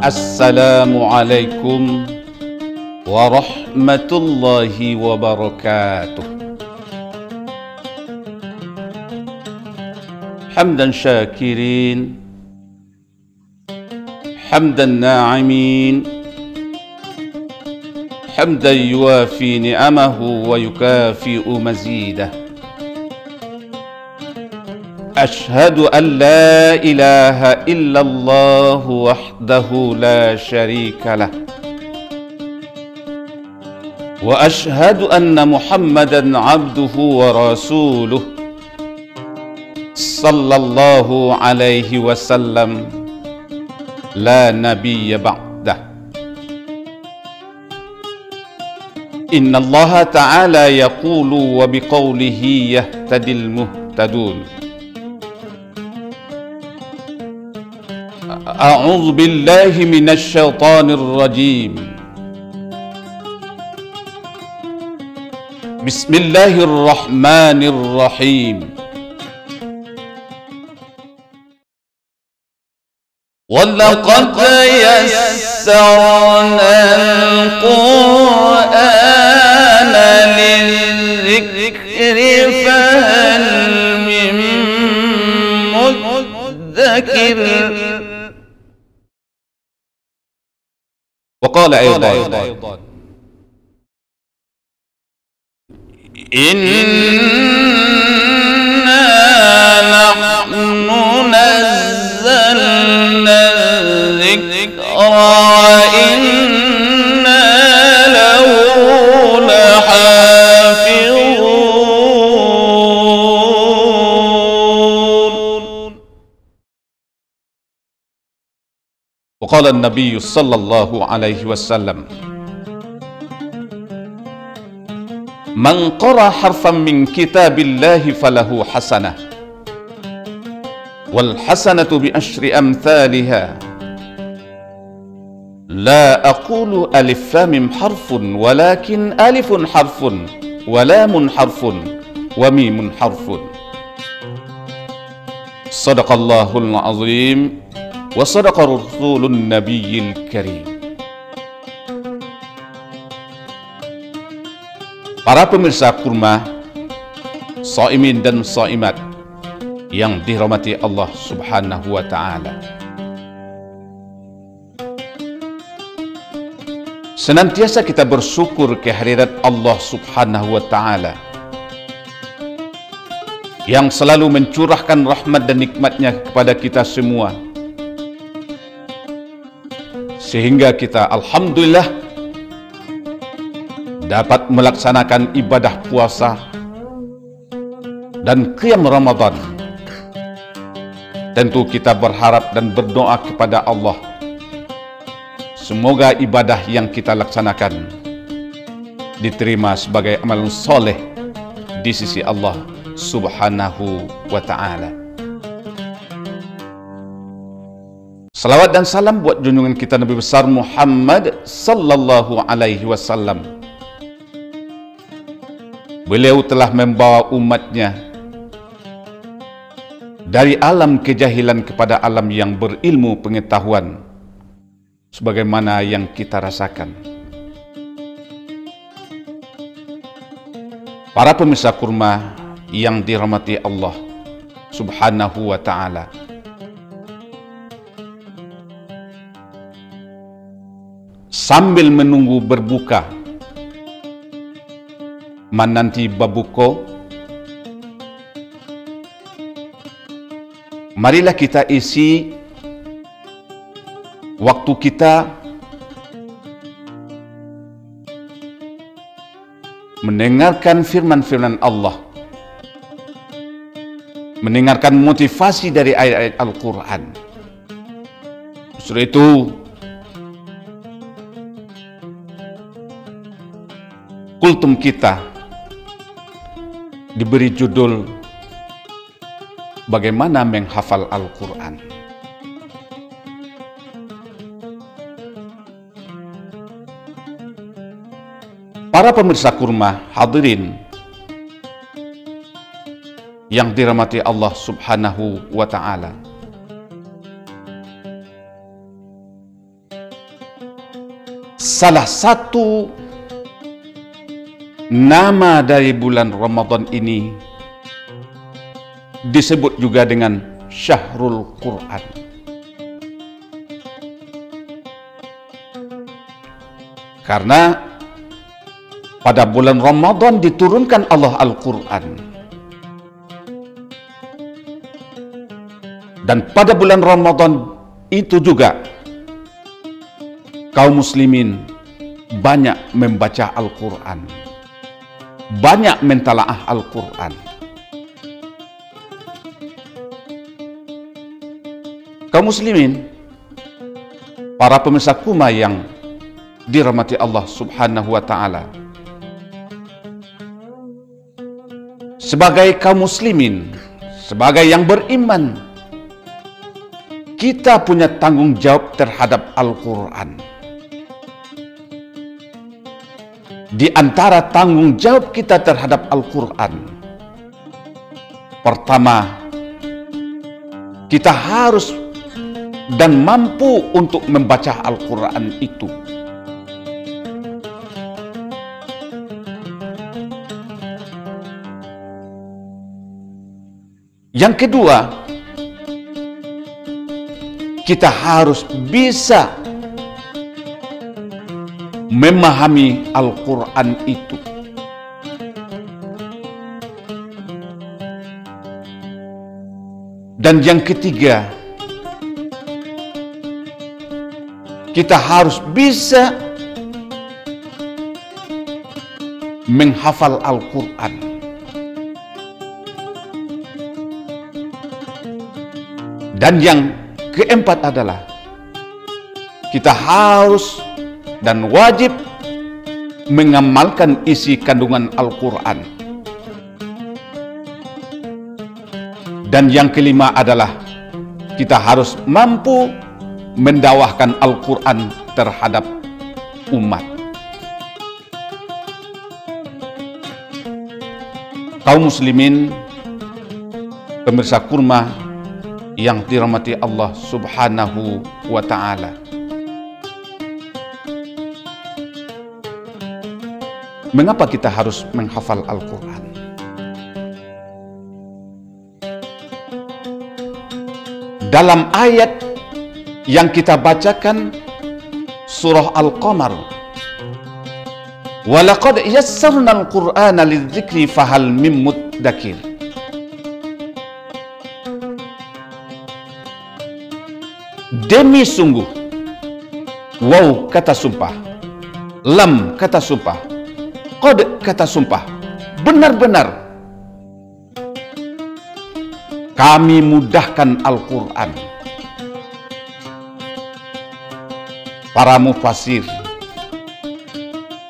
Assalamualaikum warahmatullahi wabarakatuh. Hamdan syakirin, hamdan na'imin, hamdan yuwafi ni'amahu wa yukafi'u mazidah. Ashhadu an la ilaha illallah wahdahu la syarika lah, wa ashhadu anna Muhammadan abduhu wa rasuluh sallallahu alaihi wasallam la nabiyya ba'dah. Inna Allah ta'ala yaqulu wa biqawlihi yahtadil muhtadun. A'udzu billahi minasy syaithanir rajim. Bismillahirrahmanirrahim. وَلَقَدْ يَسَّرْنَا الْقُرْآنَ لِلذِّكْرِ فَهَلْ مِن مُّدَّكِرٍ. وقال أيضا إنا نحن نزلنا الذكر وإنا له لحافظون. وقال النبي صلى الله عليه وسلم من قرأ حرفا من كتاب الله فله حسنة والحسنة بعشر أمثالها لا أقول ألف ميم حرف ولكن ألف حرف ولام حرف وميم حرف. صدق الله العظيم وصدق رسول النبي الكريم. Para pemirsa kurma, shaimin dan shaimat yang dirahmati Allah Subhanahu wa Ta'ala, senantiasa kita bersyukur kehadirat Allah Subhanahu wa Ta'ala yang selalu mencurahkan rahmat dan nikmatnya kepada kita semua, sehingga kita alhamdulillah dapat melaksanakan ibadah puasa dan qiyam Ramadan. Tentu kita berharap dan berdoa kepada Allah, semoga ibadah yang kita laksanakan diterima sebagai amalan soleh di sisi Allah Subhanahu wa Ta'ala. Salawat dan salam buat junjungan kita Nabi besar Muhammad sallallahu alaihi wasallam. Beliau telah membawa umatnya dari alam kejahilan kepada alam yang berilmu pengetahuan, sebagaimana yang kita rasakan. Para pemirsa kurma yang dirahmati Allah Subhanahu wa Ta'ala, sambil menunggu berbuka menanti babuko, marilah kita isi waktu kita mendengarkan firman-firman Allah, mendengarkan motivasi dari ayat-ayat Al-Quran. Justru itu kultum kita diberi judul bagaimana menghafal Al-Quran. Para pemirsa kurma, hadirin yang dirahmati Allah Subhanahu wa Ta'ala, salah satu nama dari bulan Ramadan ini disebut juga dengan Syahrul Quran. Karena pada bulan Ramadan diturunkan Allah Al-Quran. Dan pada bulan Ramadan itu juga kaum muslimin banyak membaca Al-Quran, banyak mentalaah Al-Quran. Kaum muslimin, para pemirsa Kuma yang dirahmati Allah Subhanahu wa Ta'ala, sebagai kaum muslimin, sebagai yang beriman, kita punya tanggung jawab terhadap Al-Quran. Di antara tanggung jawab kita terhadap Al-Quran, pertama, kita harus dan mampu untuk membaca Al-Quran itu. Yang kedua, kita harus bisa memahami Al-Quran itu. Dan yang ketiga, kita harus bisa menghafal Al-Quran. Dan yang keempat adalah kita harus dan wajib mengamalkan isi kandungan Al-Quran. Dan yang kelima adalah kita harus mampu mendakwahkan Al-Quran terhadap umat. Kaum muslimin, pemirsa Kurma yang dirahmati Allah Subhanahu wa Ta'ala, mengapa kita harus menghafal Al-Quran? Dalam ayat yang kita bacakan, surah Al-Qamar, "Walaqad yassarnal Qur'ana lidzikri fahal mim muddakir." Demi sungguh, waw kata sumpah, lam kata sumpah, qad kata sumpah, benar-benar kami mudahkan Al-Quran. Para mufasir,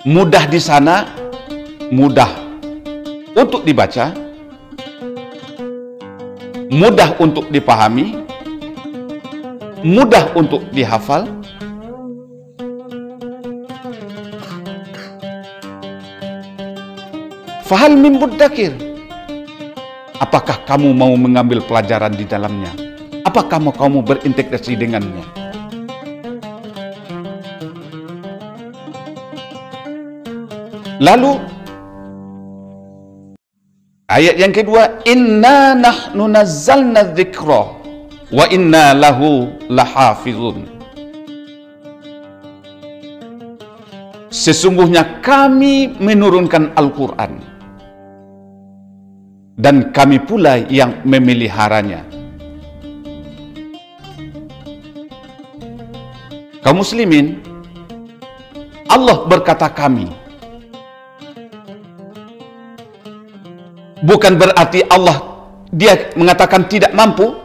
mudah di sana, mudah untuk dibaca, mudah untuk dipahami, mudah untuk dihafal. Fahal min muddakir, apakah kamu mau mengambil pelajaran di dalamnya? Apakah kamu berintegrasi dengannya? Lalu ayat yang kedua, inna nahnu nazzalna dzikra wa inna lahu lahafizun. Sesungguhnya kami menurunkan Al-Quran dan kami pula yang memeliharanya. Kaum muslimin, Allah berkata kami, bukan berarti Allah dia mengatakan tidak mampu,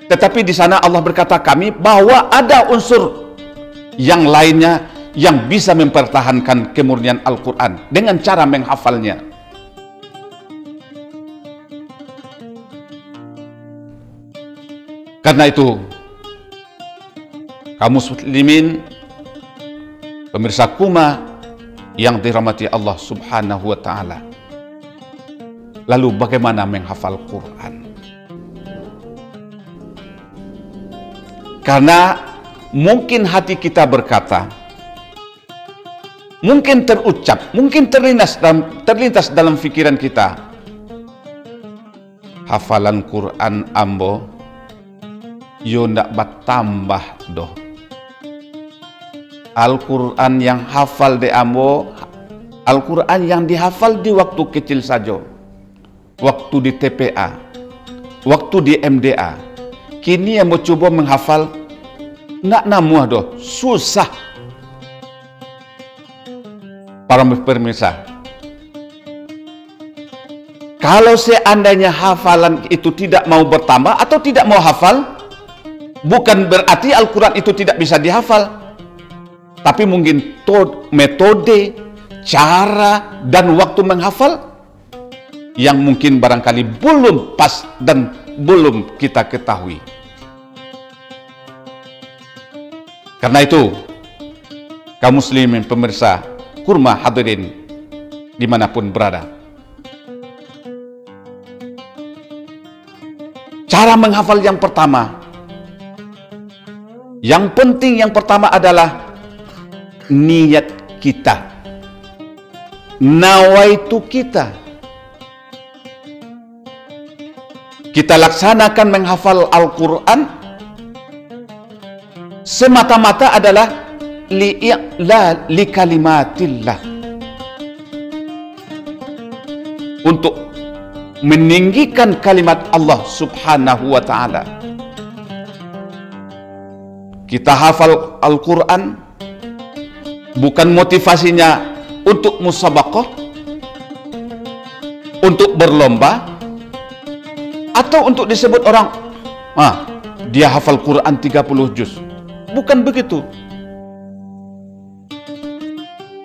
tetapi di sana Allah berkata kami bahwa ada unsur yang lainnya yang bisa mempertahankan kemurnian Al-Quran dengan cara menghafalnya. Karena itu, kaum muslimin, pemirsa Kuma yang dirahmati Allah Subhanahu wa Ta'ala, lalu bagaimana menghafal Quran? Karena mungkin hati kita berkata, mungkin terucap, mungkin terlintas dalam pikiran kita, hafalan Quran ambo yo ndak bertambah doh. Al-Quran yang hafal de ambo, Al-Quran yang dihafal di waktu kecil saja, waktu di TPA, waktu di MDA, kini yang mau coba menghafal nak namuah doh, susah. Para pemirsa, kalau seandainya hafalan itu tidak mau bertambah atau tidak mau hafal, bukan berarti Al-Quran itu tidak bisa dihafal, tapi mungkin metode, cara, dan waktu menghafal yang mungkin barangkali belum pas dan belum kita ketahui. Karena itu, kaum muslimin pemirsa Kurma hadirin dimanapun berada, cara menghafal yang pertama, yang penting yang pertama adalah niat kita, nawaitu kita. Kita laksanakan menghafal Al-Quran semata-mata adalah li'i'la li kalimatillah, untuk meninggikan kalimat Allah subhanahu wa ta'ala. Kita hafal Al-Quran bukan motivasinya untuk musabaqah, untuk berlomba, atau untuk disebut orang, dia hafal Quran 30 juz. Bukan begitu.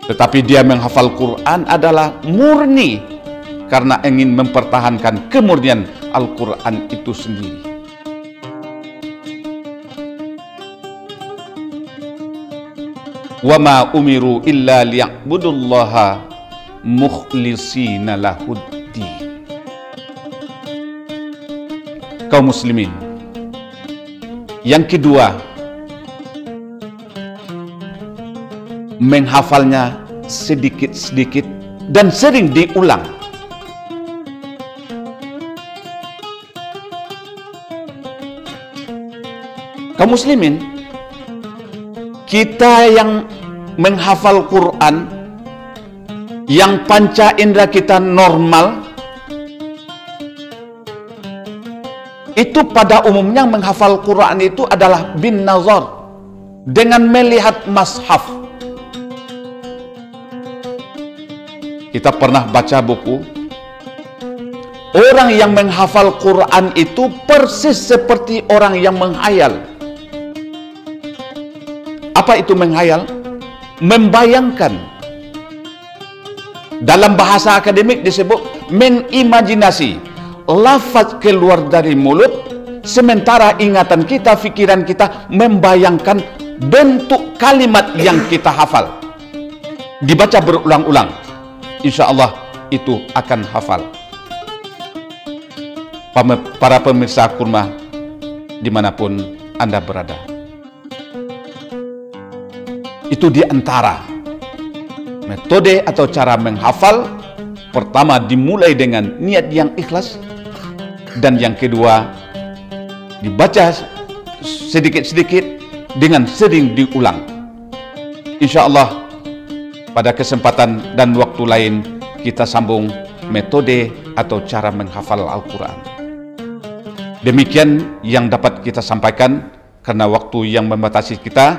Tetapi dia menghafal Quran adalah murni karena ingin mempertahankan kemurnian Al-Quran itu sendiri. Wa ma umiru illa liya'budullaha mukhlishina lahuddin. Kaum muslimin, yang kedua, menghafalnya sedikit-sedikit dan sering diulang. Kaum muslimin, kita yang menghafal Quran, yang panca indera kita normal, itu pada umumnya menghafal Quran itu adalah bin nazar, dengan melihat mushaf. Kita pernah baca buku, orang yang menghafal Quran itu persis seperti orang yang menghayal. Apa itu menghayal? Membayangkan. Dalam bahasa akademik disebut mengimajinasi. Lafaz keluar dari mulut, sementara ingatan kita, pikiran kita membayangkan bentuk kalimat yang kita hafal. Dibaca berulang-ulang, insya Allah itu akan hafal. Para pemirsa Kurma dimanapun Anda berada, itu diantara metode atau cara menghafal. Pertama, dimulai dengan niat yang ikhlas, dan yang kedua, dibaca sedikit-sedikit dengan sering diulang. Insya Allah pada kesempatan dan waktu lain kita sambung metode atau cara menghafal Al-Quran. Demikian yang dapat kita sampaikan karena waktu yang membatasi kita.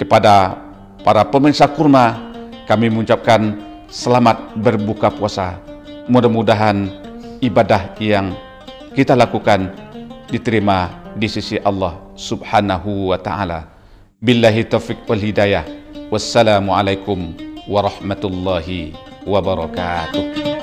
Kepada para pemirsa Kurma, kami mengucapkan selamat berbuka puasa. Mudah-mudahan ibadah yang kita lakukan diterima di sisi Allah subhanahu wa ta'ala. Billahi taufiq wal hidayah. Wassalamualaikum warahmatullahi wabarakatuh.